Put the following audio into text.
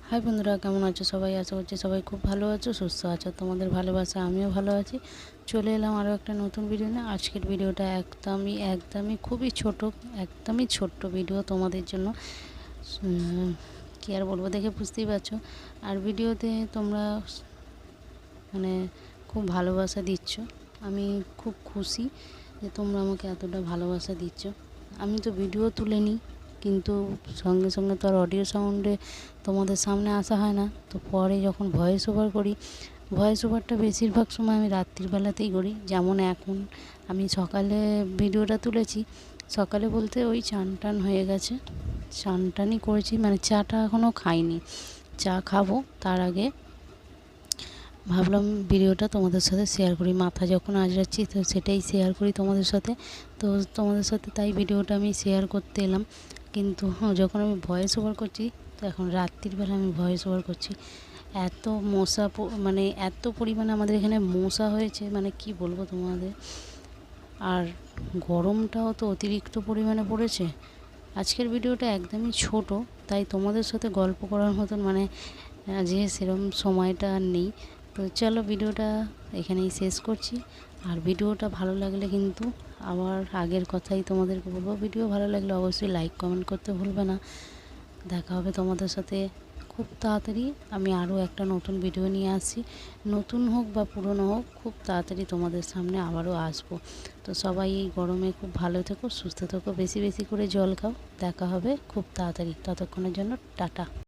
High বন্ধুরা, কেমন আছো সবাই? আশা করছি সবাই খুব ভালো আছো, সুস্থ আছো। তোমাদের ভালোবাসা আমিও ভালো আছি। চলে এলাম আরও একটা নতুন ভিডিও নিয়ে। আজকের ভিডিওটা একদমই খুবই ছোট, একদমই ছোট্ট ভিডিও তোমাদের জন্য। কি আর বলবো, দেখে বুঝতেই পারছো। আর ভিডিওতে তোমরা মানে খুব ভালোবাসা দিচ্ছ। আমি খুব খুশি যে তোমরা আমাকে এতটা ভালোবাসা দিচ্ছ। আমি তো ভিডিও তুলে নিই, কিন্তু সঙ্গে সঙ্গে তো আর অডিও সাউন্ডে তোমাদের সামনে আসা হয় না। তো পরে যখন ভয়েস ওভার করি, ভয়েস ওভারটা বেশিরভাগ সময় আমি রাত্রিবেলাতেই করি। যেমন এখন আমি সকালে ভিডিওটা তুলেছি, সকালে বলতে ওই চান টান হয়ে গেছে, চান টানই করেছি, মানে চাটা এখনও খাইনি। চা খাবো তার আগে ভাবলাম ভিডিওটা তোমাদের সাথে শেয়ার করি। মাথা যখন আঁচড়াচ্ছি তো সেটাই শেয়ার করি তোমাদের সাথে। তো তোমাদের সাথে তাই ভিডিওটা আমি শেয়ার করতে এলাম। কিন্তু যখন আমি ভয়েস ওভার করছি, তো এখন রাত্রিবেলা আমি ভয়েস ওভার করছি। এত মশা, মানে এত পরিমাণে আমাদের এখানে মশা হয়েছে, মানে কি বলবো তোমাদের। আর গরমটাও তো অতিরিক্ত পরিমাণে পড়েছে। আজকের ভিডিওটা একদমই ছোট, তাই তোমাদের সাথে গল্প করার মতন মানে যে সেরকম সময়টা আর নেই। তো চলো ভিডিওটা এখানেই শেষ করছি। আর ভিডিওটা ভালো লাগলে কিন্তু আবার আগের কথাই তোমাদেরকে বলবো, ভিডিও ভালো লাগলে অবশ্যই লাইক কমেন্ট করতে ভুলবে না। দেখা হবে তোমাদের সাথে খুব তাড়াতাড়ি। আমি আরও একটা নতুন ভিডিও নিয়ে আসছি, নতুন হোক বা পুরনো হোক, খুব তাড়াতাড়ি তোমাদের সামনে আবারও আসবো। তো সবাই এই গরমে খুব ভালো থেকো, সুস্থ থেকো, বেশি বেশি করে জল খাও। দেখা হবে খুব তাড়াতাড়ি, ততক্ষণের জন্য টাটা।